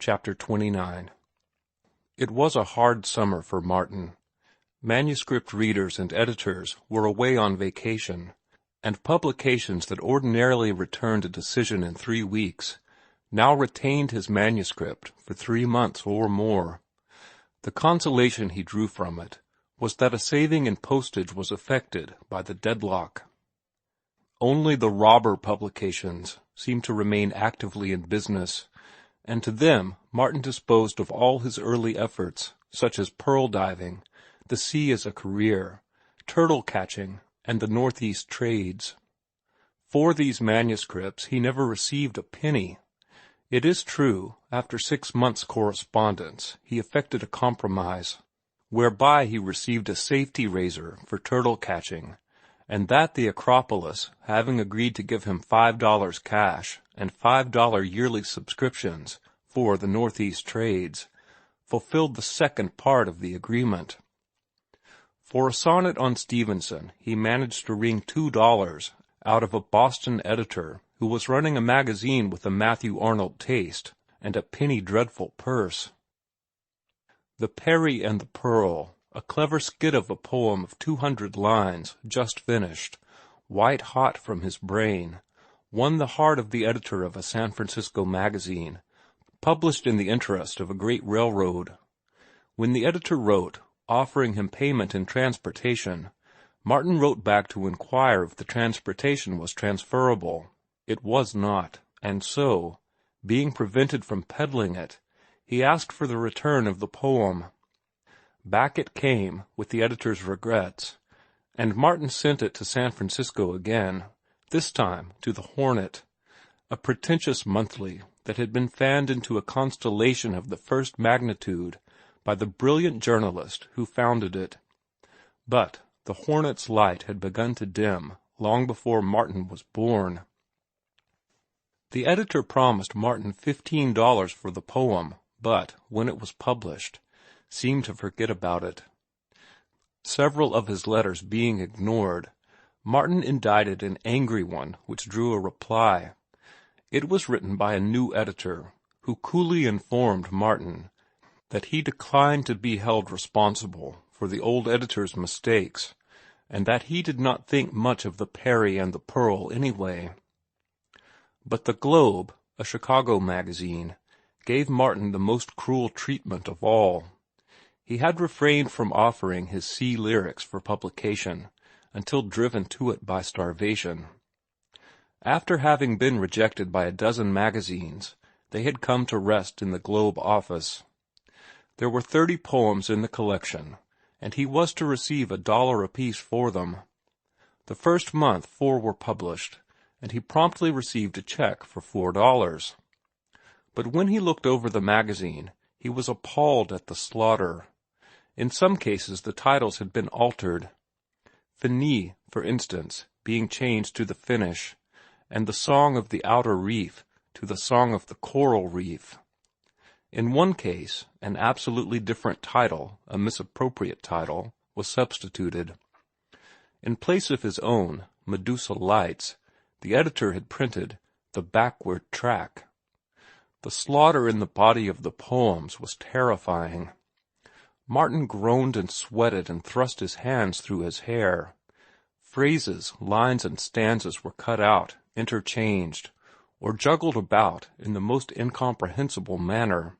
Chapter 29. It was a hard summer for Martin. Manuscript readers and editors were away on vacation, and publications that ordinarily returned a decision in 3 weeks now retained his manuscript for 3 months or more. The consolation he drew from it was that a saving in postage was effected by the deadlock. Only the robber publications seemed to remain actively in business, and to them Martin disposed of all his early efforts, such as pearl diving, the sea as a career, turtle catching, and the Northeast trades. For these manuscripts he never received a penny. It is true, after 6 months' correspondence, he effected a compromise, whereby he received a safety razor for turtle catching, and that the Acropolis, having agreed to give him $5 cash and $5 yearly subscriptions for the Northeast trades, fulfilled the second part of the agreement. For a sonnet on Stevenson he managed to wring $2 out of a Boston editor who was running a magazine with a Matthew Arnold taste and a penny dreadful purse. The Peri and the Pearl, a clever skit of a poem of 200 lines, just finished, white-hot from his brain, won the heart of the editor of a San Francisco magazine, published in the interest of a great railroad. When the editor wrote, offering him payment in transportation, Martin wrote back to inquire if the transportation was transferable. It was not, and so, being prevented from peddling it, he asked for the return of the poem. Back it came, with the editor's regrets, and Martin sent it to San Francisco again, this time to the Hornet, a pretentious monthly that had been fanned into a constellation of the first magnitude by the brilliant journalist who founded it. But the Hornet's light had begun to dim long before Martin was born. The editor promised Martin $15 for the poem, but, when it was published, seemed to forget about it. Several of his letters being ignored, Martin indited an angry one which drew a reply. It was written by a new editor, who coolly informed Martin that he declined to be held responsible for the old editor's mistakes, and that he did not think much of the Peri and the Pearl anyway. But the Globe, a Chicago magazine, gave Martin the most cruel treatment of all. He had refrained from offering his sea lyrics for publication until driven to it by starvation. After having been rejected by a dozen magazines, they had come to rest in the Globe office. There were 30 poems in the collection, and he was to receive $1 apiece for them. The first month 4 were published, and he promptly received a check for $4. But when he looked over the magazine, he was appalled at the slaughter. In some cases the titles had been altered, Finis, for instance, being changed to The Finish, and The Song of the Outer Reef to The Song of the Coral Reef. In one case, an absolutely different title, a misappropriate title, was substituted. In place of his own, Medusa Lights, the editor had printed The Backward Track. The slaughter in the body of the poems was terrifying. Martin groaned and sweated and thrust his hands through his hair. Phrases, lines, and stanzas were cut out, interchanged, or juggled about in the most incomprehensible manner.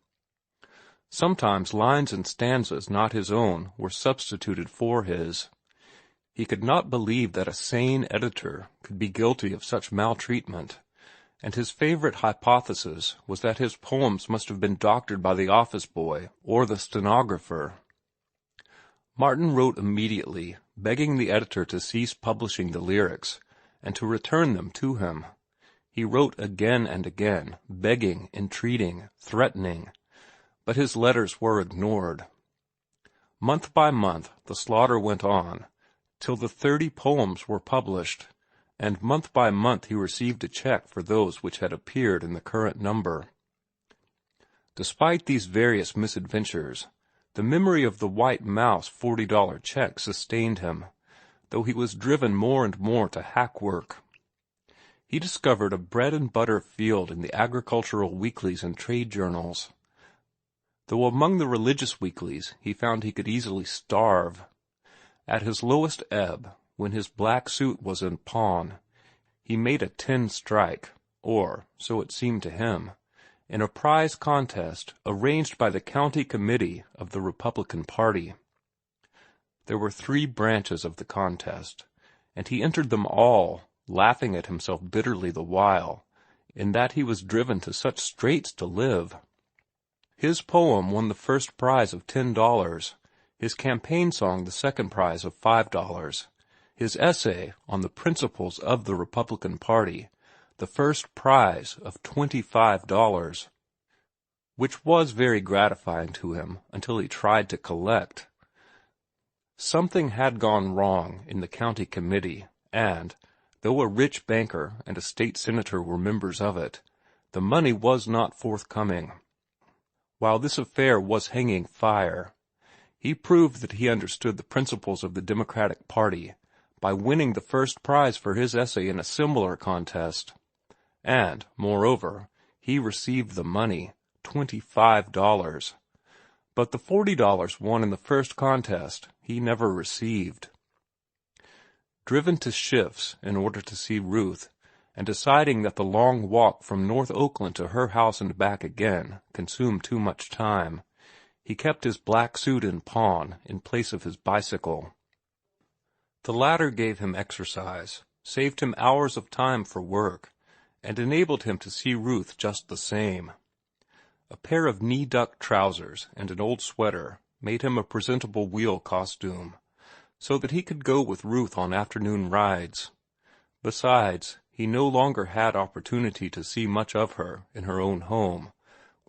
Sometimes lines and stanzas not his own were substituted for his. He could not believe that a sane editor could be guilty of such maltreatment, and his favorite hypothesis was that his poems must have been doctored by the office boy or the stenographer. Martin wrote immediately, begging the editor to cease publishing the lyrics and to return them to him. He wrote again and again, begging, entreating, threatening, but his letters were ignored. Month by month the slaughter went on, till the 30 poems were published, and month by month he received a check for those which had appeared in the current number. Despite these various misadventures, the memory of the White Mouse $40 check sustained him, though he was driven more and more to hack work. He discovered a bread-and-butter field in the agricultural weeklies and trade journals. though among the religious weeklies he found he could easily starve. At his lowest ebb, when his black suit was in pawn, he made a 10 strike, or so it seemed to him, in a prize contest arranged by the county committee of the Republican Party. There were 3 branches of the contest, and he entered them all, laughing at himself bitterly the while, in that he was driven to such straits to live. His poem won the first prize of $10, his campaign song the second prize of $5, his essay on the principles of the Republican Party the first prize of $25, which was very gratifying to him until he tried to collect. Something had gone wrong in the county committee, and, though a rich banker and a state senator were members of it, the money was not forthcoming. While this affair was hanging fire, he proved that he understood the principles of the Democratic Party by winning the first prize for his essay in a similar contest. And, moreover, he received the money, $25. But the $40 won in the first contest he never received. Driven to shifts in order to see Ruth, and deciding that the long walk from North Oakland to her house and back again consumed too much time, he kept his black suit in pawn in place of his bicycle. The latter gave him exercise, saved him hours of time for work, and enabled him to see Ruth just the same. A pair of knee-duck trousers and an old sweater made him a presentable wheel costume, so that he could go with Ruth on afternoon rides. Besides, he no longer had opportunity to see much of her in her own home,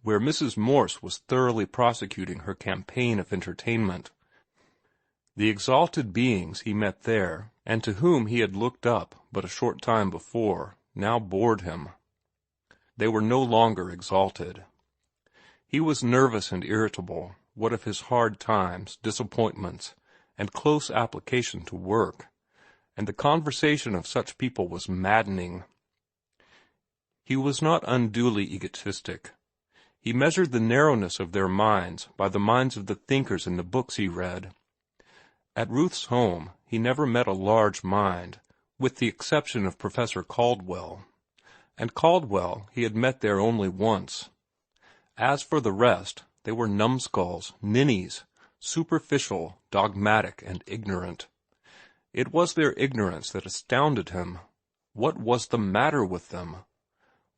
where Mrs. Morse was thoroughly prosecuting her campaign of entertainment. The exalted beings he met there, and to whom he had looked up but a short time before, now bored him. They were no longer exalted. He was nervous and irritable, what of his hard times, disappointments, and close application to work, and the conversation of such people was maddening. He was not unduly egotistic. He measured the narrowness of their minds by the minds of the thinkers in the books he read. At Ruth's home he never met a large mind, with the exception of Professor Caldwell, and Caldwell he had met there only once. As for the rest, they were numbskulls, ninnies, superficial, dogmatic, and ignorant. It was their ignorance that astounded him. What was the matter with them?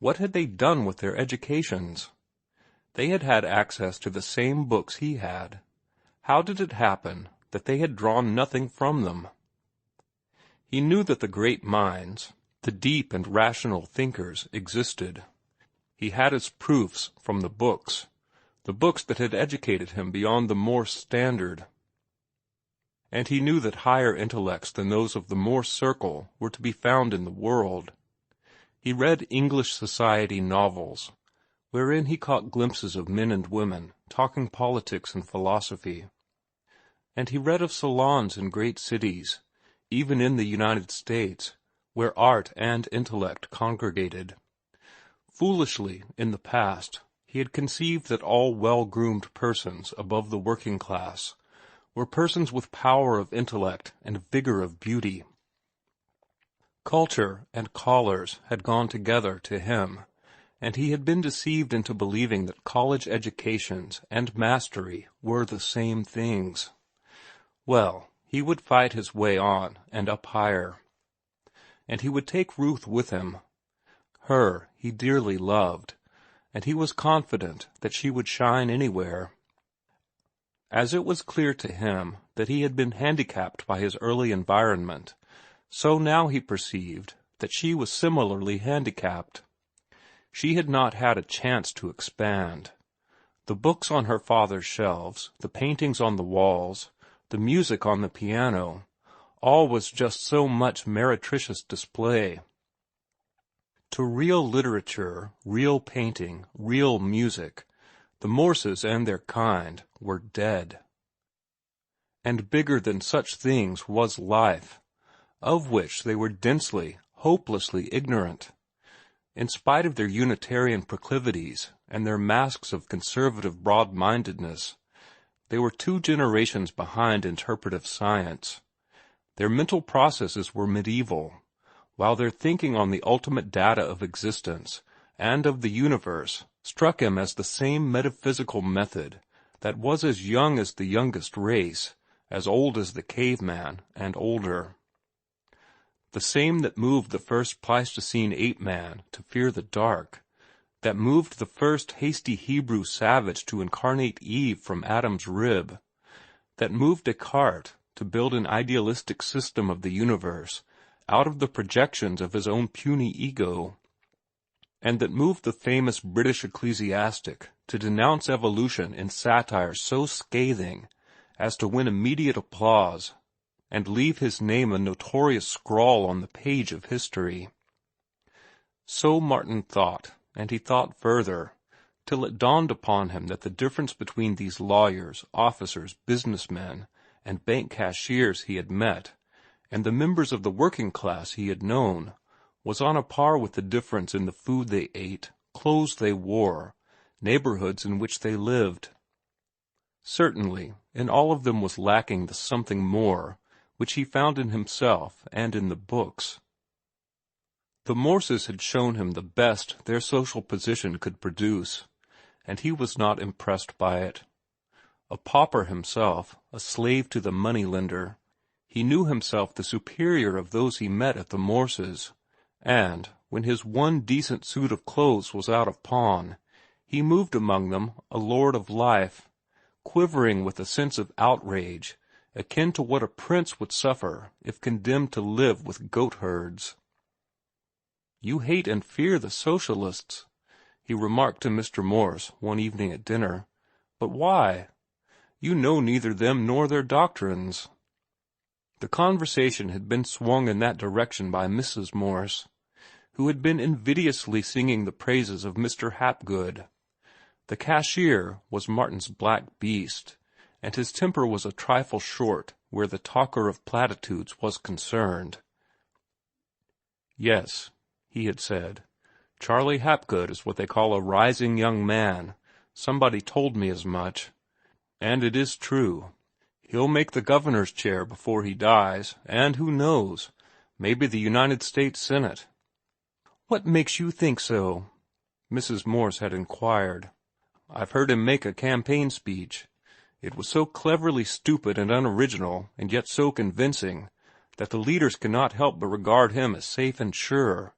What had they done with their educations? They had had access to the same books he had. How did it happen that they had drawn nothing from them? He knew that the great minds, the deep and rational thinkers, existed. He had his proofs from the books that had educated him beyond the Morse standard. And he knew that higher intellects than those of the Morse circle were to be found in the world. He read English society novels, wherein he caught glimpses of men and women talking politics and philosophy. And he read of salons in great cities, even in the United States, where art and intellect congregated. Foolishly, in the past, he had conceived that all well-groomed persons above the working class were persons with power of intellect and vigor of beauty. Culture and collars had gone together to him, and he had been deceived into believing that college educations and mastery were the same things. Well, he would fight his way on and up higher, and he would take Ruth with him. Her he dearly loved, and he was confident that she would shine anywhere. As it was clear to him that he had been handicapped by his early environment, so now he perceived that she was similarly handicapped. She had not had a chance to expand. The books on her father's shelves, the paintings on the walls, the music on the piano, all was just so much meretricious display. To real literature, real painting, real music, the Morses and their kind were dead. And bigger than such things was life, of which they were densely, hopelessly ignorant. In spite of their Unitarian proclivities and their masks of conservative broad-mindedness, they were 2 generations behind interpretive science. Their mental processes were medieval, while their thinking on the ultimate data of existence and of the universe struck him as the same metaphysical method that was as young as the youngest race, as old as the caveman, and older. The same that moved the first Pleistocene ape-man to fear the dark, that moved the first hasty Hebrew savage to incarnate Eve from Adam's rib, that moved Descartes to build an idealistic system of the universe out of the projections of his own puny ego, and that moved the famous British ecclesiastic to denounce evolution in satire so scathing as to win immediate applause and leave his name a notorious scrawl on the page of history. So Martin thought, and he thought further, till it dawned upon him that the difference between these lawyers, officers, businessmen, and bank cashiers he had met, and the members of the working class he had known, was on a par with the difference in the food they ate, clothes they wore, neighborhoods in which they lived. Certainly, in all of them was lacking the something more which he found in himself and in the books. The Morses had shown him the best their social position could produce, and he was not impressed by it. A pauper himself, a slave to the money-lender, he knew himself the superior of those he met at the Morses, and, when his one decent suit of clothes was out of pawn, he moved among them a lord of life, quivering with a sense of outrage akin to what a prince would suffer if condemned to live with goat-herds. "You hate and fear the socialists," he remarked to Mr. Morse one evening at dinner. "But why? You know neither them nor their doctrines." The conversation had been swung in that direction by Mrs. Morse, who had been invidiously singing the praises of Mr. Hapgood. The cashier was Martin's black beast, and his temper was a trifle short where the talker of platitudes was concerned. "Yes," he had said, "Charlie Hapgood is what they call a rising young man. Somebody told me as much. And it is true. He'll make the governor's chair before he dies, and who knows, maybe the United States Senate." "What makes you think so?" Mrs. Morse had inquired. "I've heard him make a campaign speech. It was so cleverly stupid and unoriginal, and yet so convincing, that the leaders cannot help but regard him as safe and sure,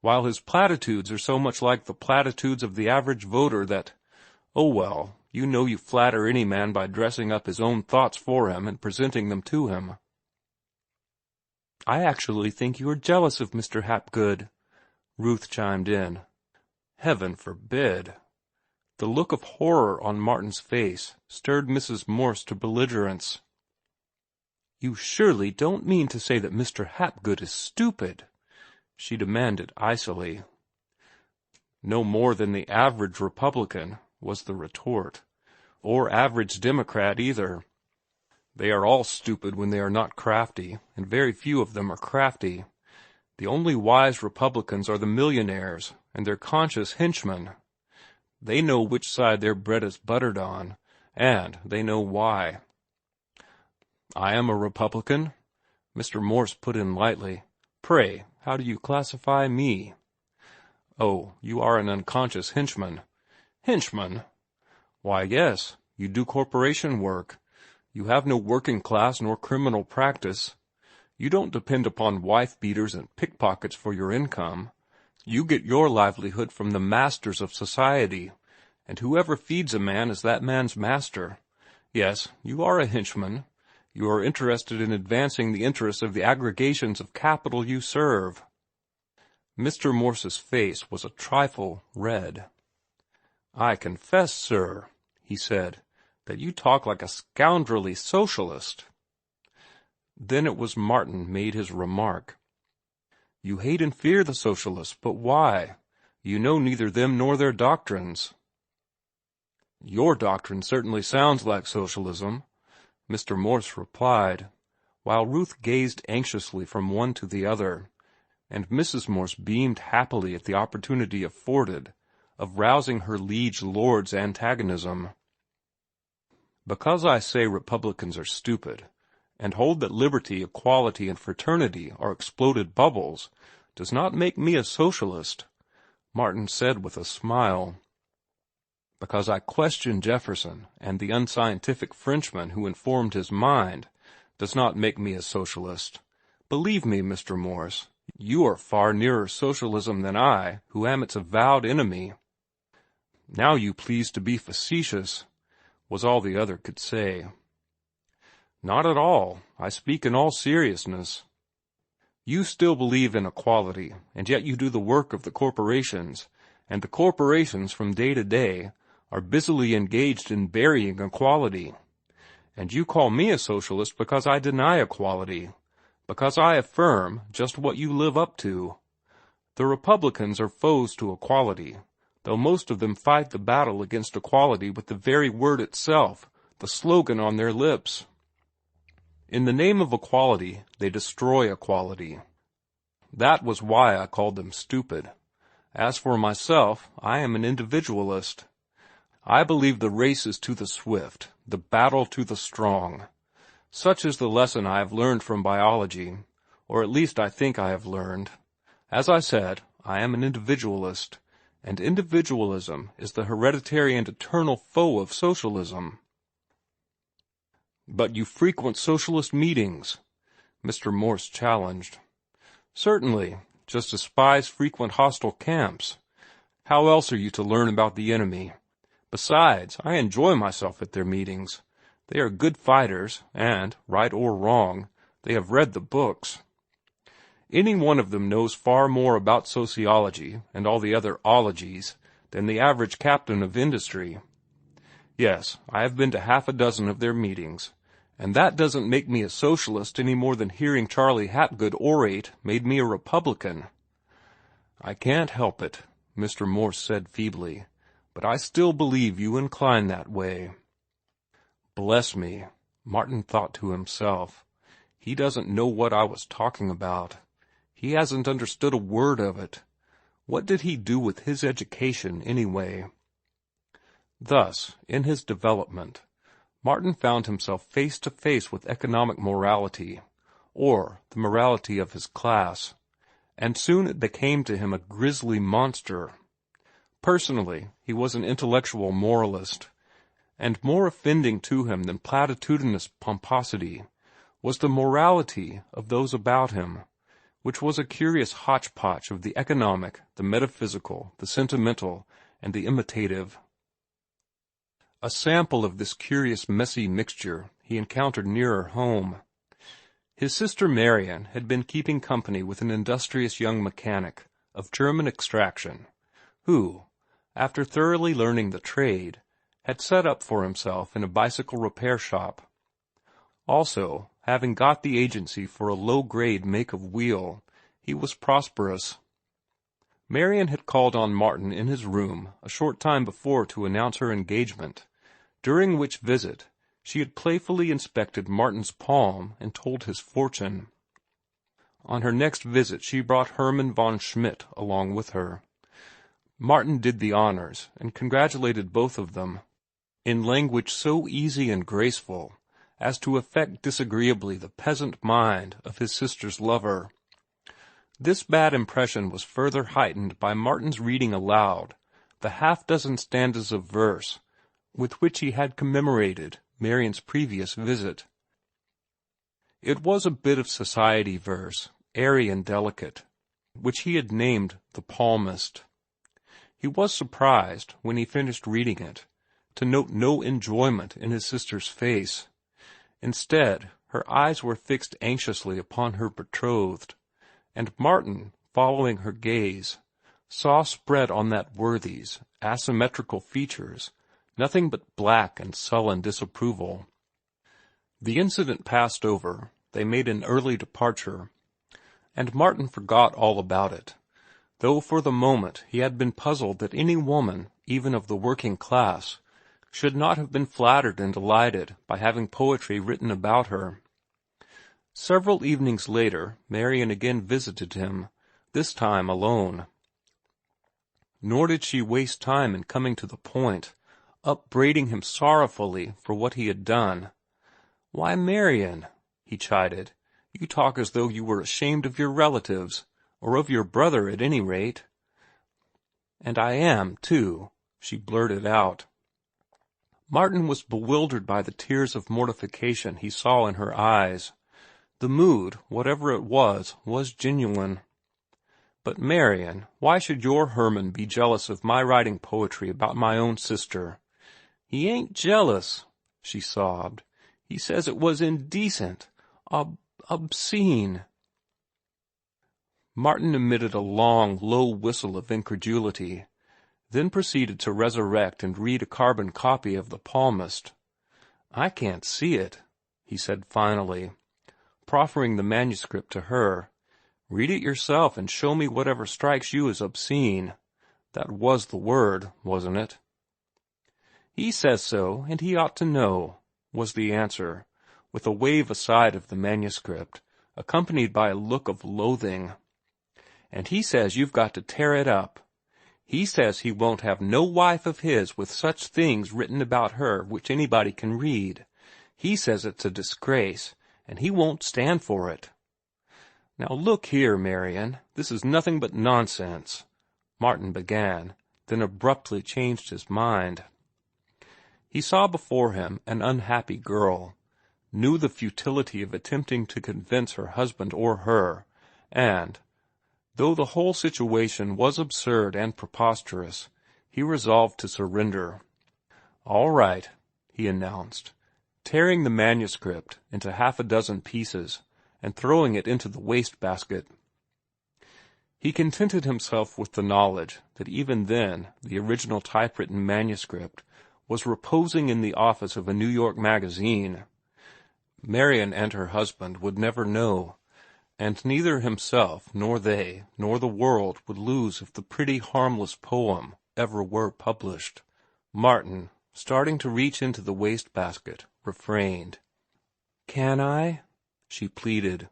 while his platitudes are so much like the platitudes of the average voter that, oh well, you know you flatter any man by dressing up his own thoughts for him and presenting them to him." "I actually think you are jealous of Mr. Hapgood," Ruth chimed in. "Heaven forbid!" The look of horror on Martin's face stirred Mrs. Morse to belligerence. "You surely don't mean to say that Mr. Hapgood is stupid?" she demanded icily. "No more than the average Republican," was the retort, "or average Democrat either. They are all stupid when they are not crafty, and very few of them are crafty. The only wise Republicans are the millionaires and their conscious henchmen. They know which side their bread is buttered on, and they know why." "I am a Republican," Mr. Morse put in lightly. "Pray, how do you classify me?" "Oh, you are an unconscious henchman." "Henchman?" "Why, yes, you do corporation work. You have no working class nor criminal practice. You don't depend upon wife-beaters and pickpockets for your income. You get your livelihood from the masters of society, and whoever feeds a man is that man's master. Yes, you are a henchman. You are interested in advancing the interests of the aggregations of capital you serve." Mr. Morse's face was a trifle red. "I confess, sir," he said, "that you talk like a scoundrelly socialist." Then it was Martin made his remark. "You hate and fear the socialists, but why? You know neither them nor their doctrines." "Your doctrine certainly sounds like socialism," Mr. Morse replied, while Ruth gazed anxiously from one to the other, and Mrs. Morse beamed happily at the opportunity afforded of rousing her liege lord's antagonism. Because I say Republicans are stupid, and hold that liberty, equality, and fraternity are exploded bubbles, does not make me a socialist, Martin said with a smile. Because I question Jefferson and the unscientific Frenchman who informed his mind, does not make me a socialist. Believe me, Mr. Morse, you are far nearer socialism than I, who am its avowed enemy. Now you please to be facetious, was all the other could say. Not at all. I speak in all seriousness. You still believe in equality, and yet you do the work of the corporations, and the corporations from day to day are busily engaged in burying equality. And you call me a socialist because I deny equality, because I affirm just what you live up to. The Republicans are foes to equality, though most of them fight the battle against equality with the very word itself, the slogan on their lips. In the name of equality, they destroy equality. That was why I called them stupid. As for myself, I am an individualist. I believe the race is to the swift, the battle to the strong. Such is the lesson I have learned from biology, or at least I think I have learned. As I said, I am an individualist, and individualism is the hereditary and eternal foe of socialism. But you frequent socialist meetings, Mr. Morse challenged. Certainly, just as spies frequent hostile camps. How else are you to learn about the enemy? Besides, I enjoy myself at their meetings. They are good fighters, and, right or wrong, they have read the books. Any one of them knows far more about sociology and all the other ologies than the average captain of industry. Yes, I have been to half a dozen of their meetings, and that doesn't make me a socialist any more than hearing Charlie Hapgood orate made me a Republican. I can't help it, Mr. Morse said feebly, but I still believe you incline that way. Bless me, Martin thought to himself. He doesn't know what I was talking about. He hasn't understood a word of it. What did he do with his education, anyway? Thus, in his development, Martin found himself face to face with economic morality, or the morality of his class, and soon it became to him a grisly monster. Personally, he was an intellectual moralist, and more offending to him than platitudinous pomposity was the morality of those about him, which was a curious hodgepodge of the economic, the metaphysical, the sentimental, and the imitative. A sample of this curious messy mixture he encountered nearer home. His sister Marian had been keeping company with an industrious young mechanic of German extraction, who, after thoroughly learning the trade, had set up for himself in a bicycle repair shop. Also, having got the agency for a low-grade make of wheel, he was prosperous. Marian had called on Martin in his room a short time before to announce her engagement, during which visit she had playfully inspected Martin's palm and told his fortune. On her next visit she brought Hermann von Schmidt along with her. Martin did the honors and congratulated both of them, in language so easy and graceful as to affect disagreeably the peasant mind of his sister's lover. This bad impression was further heightened by Martin's reading aloud the half-dozen stanzas of verse with which he had commemorated Marian's previous visit. It was a bit of society verse, airy and delicate, which he had named The Palmist. He was surprised, when he finished reading it, to note no enjoyment in his sister's face. Instead, her eyes were fixed anxiously upon her betrothed, and Martin, following her gaze, saw spread on that worthy's asymmetrical features nothing but black and sullen disapproval. The incident passed over, they made an early departure, and Martin forgot all about it, though for the moment he had been puzzled that any woman, even of the working class, should not have been flattered and delighted by having poetry written about her. Several evenings later Marian again visited him, this time alone. Nor did she waste time in coming to the point, upbraiding him sorrowfully for what he had done. "Why, Marian," he chided, "you talk as though you were ashamed of your relatives, or of your brother at any rate." "And I am, too," she blurted out. Martin was bewildered by the tears of mortification he saw in her eyes. The mood, whatever it was genuine. "But, Marian, why should your Herman be jealous of my writing poetry about my own sister?" "He ain't jealous," she sobbed. "He says it was indecent, obscene." Martin emitted a long, low whistle of incredulity, then proceeded to resurrect and read a carbon copy of the palmist. "I can't see it," he said finally, proffering the manuscript to her. "Read it yourself and show me whatever strikes you as obscene. That was the word, wasn't it?" "He says so, and he ought to know," was the answer, with a wave aside of the manuscript, accompanied by a look of loathing. "And he says you've got to tear it up. He says he won't have no wife of his with such things written about her which anybody can read. He says it's a disgrace, and he won't stand for it." "Now look here, Marian, this is nothing but nonsense," Martin began, then abruptly changed his mind. He saw before him an unhappy girl, knew the futility of attempting to convince her husband or her, and, though the whole situation was absurd and preposterous, he resolved to surrender. "All right," he announced, tearing the manuscript into half a dozen pieces and throwing it into the waste-basket. He contented himself with the knowledge that even then the original typewritten manuscript was reposing in the office of a New York magazine. Marian and her husband would never know, and neither himself nor they nor the world would lose if the pretty, harmless poem ever were published. Martin, starting to reach into the waste-basket, refrained. "Can I?" she pleaded.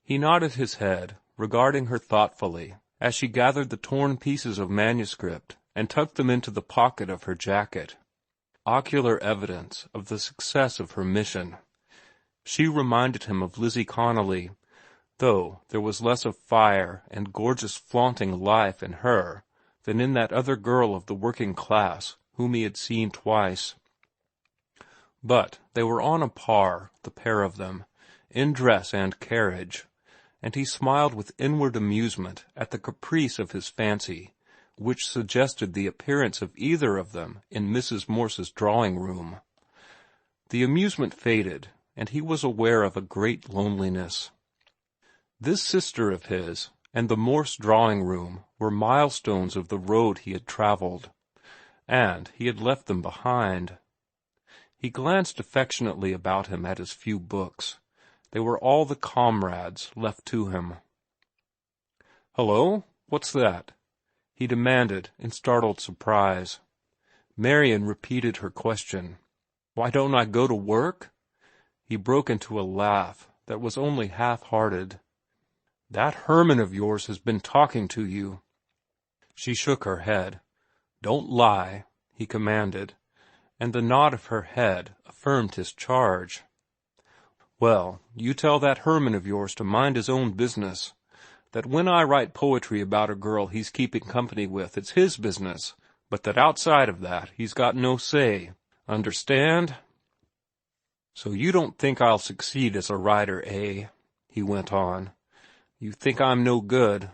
He nodded his head, regarding her thoughtfully as she gathered the torn pieces of manuscript and tucked them into the pocket of her jacket. Ocular evidence of the success of her mission. She reminded him of Lizzie Connolly, though there was less of fire and gorgeous flaunting life in her than in that other girl of the working class whom he had seen twice. But they were on a par, the pair of them, in dress and carriage, and he smiled with inward amusement at the caprice of his fancy, which suggested the appearance of either of them in Mrs. Morse's drawing-room. The amusement faded, and he was aware of a great loneliness. This sister of his and the Morse drawing-room were milestones of the road he had traveled, and he had left them behind. He glanced affectionately about him at his few books. They were all the comrades left to him. "Hello? What's that?" he demanded in startled surprise. Marian repeated her question. "Why don't I go to work?" He broke into a laugh that was only half-hearted. "That Herman of yours has been talking to you." She shook her head. "Don't lie," he commanded, and the nod of her head affirmed his charge. "Well, you tell that Herman of yours to mind his own business, that when I write poetry about a girl he's keeping company with, it's his business, but that outside of that he's got no say. Understand?" "So you don't think I'll succeed as a writer, eh?" he went on. "You think I'm no good,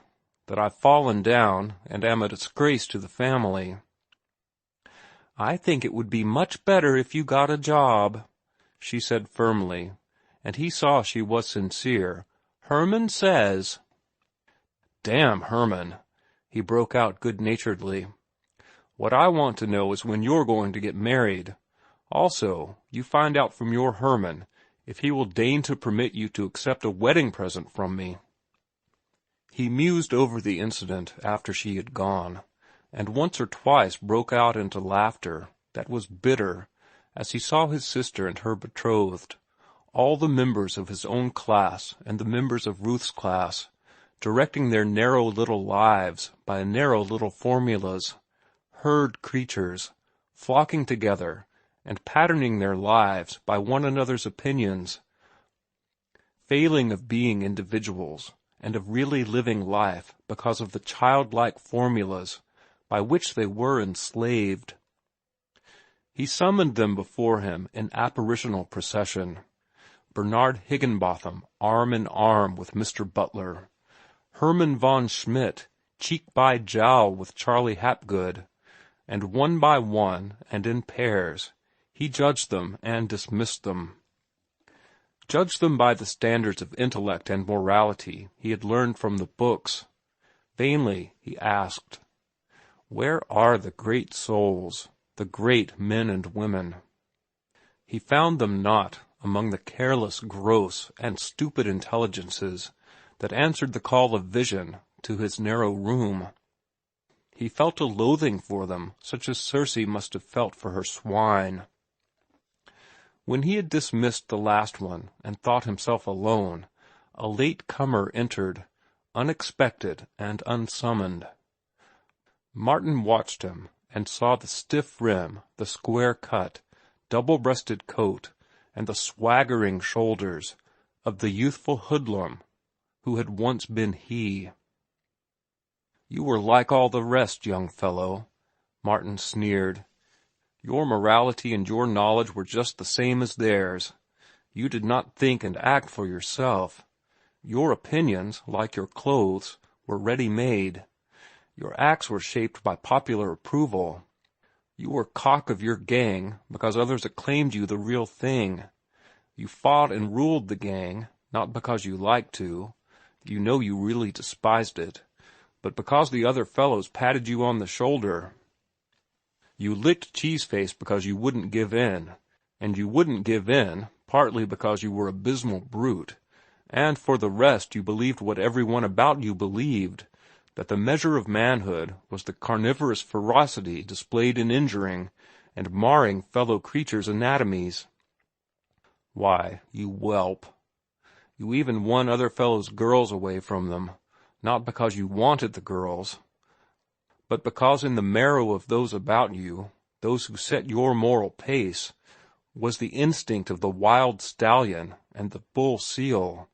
that I've fallen down and am a disgrace to the family." "I think it would be much better if you got a job," she said firmly, and he saw she was sincere. "Herman says—" "Damn Herman!" he broke out good-naturedly. "What I want to know is when you're going to get married. Also, you find out from your Herman if he will deign to permit you to accept a wedding present from me." He mused over the incident after she had gone, and once or twice broke out into laughter that was bitter as he saw his sister and her betrothed, all the members of his own class and the members of Ruth's class, directing their narrow little lives by narrow little formulas, herd creatures, flocking together and patterning their lives by one another's opinions, failing of being individuals and of really living life because of the childlike formulas by which they were enslaved. He summoned them before him in apparitional procession. Bernard Higginbotham arm in arm with Mr. Butler, Herman von Schmidt cheek by jowl with Charlie Hapgood, and one by one and in pairs he judged them and dismissed them. Judged them by the standards of intellect and morality he had learned from the books. Vainly he asked, "Where are the great souls, the great men and women?" He found them not among the careless, gross, and stupid intelligences that answered the call of vision to his narrow room. He felt a loathing for them such as Circe must have felt for her swine. When he had dismissed the last one and thought himself alone, a late comer entered, unexpected and unsummoned. Martin watched him and saw the stiff rim, the square cut, double-breasted coat, and the swaggering shoulders of the youthful hoodlum who had once been he. "You were like all the rest, young fellow," Martin sneered. "Your morality and your knowledge were just the same as theirs. You did not think and act for yourself. Your opinions, like your clothes, were ready-made. Your acts were shaped by popular approval. You were cock of your gang because others acclaimed you the real thing. You fought and ruled the gang, not because you liked to, you know you really despised it, but because the other fellows patted you on the shoulder. You licked Cheeseface because you wouldn't give in, and you wouldn't give in partly because you were abysmal brute, and for the rest you believed what everyone about you believed, that the measure of manhood was the carnivorous ferocity displayed in injuring and marring fellow creatures' anatomies. Why, you whelp, you even won other fellows' girls away from them, not because you wanted the girls, but because in the marrow of those about you, those who set your moral pace, was the instinct of the wild stallion and the bull seal.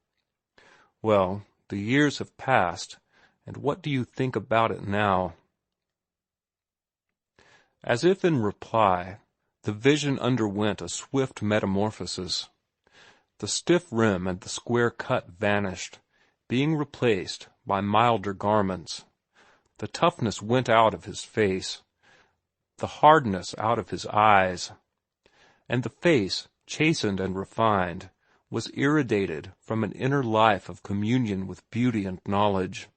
Well, the years have passed, and what do you think about it now?" As if in reply, the vision underwent a swift metamorphosis. The stiff rim and the square cut vanished, being replaced by milder garments. The toughness went out of his face, the hardness out of his eyes, and the face, chastened and refined, was irradiated from an inner life of communion with beauty and knowledge.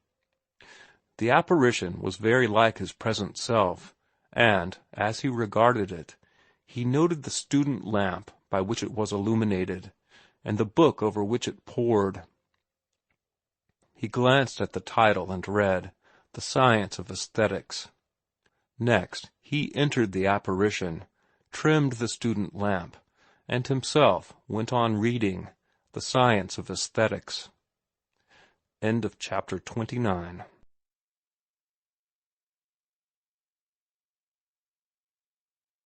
The apparition was very like his present self, and, as he regarded it, he noted the student lamp by which it was illuminated, and the book over which it pored. He glanced at the title and read, "The Science of Aesthetics." Next, he entered the apparition, trimmed the student lamp, and himself went on reading The Science of Aesthetics. End of chapter 29.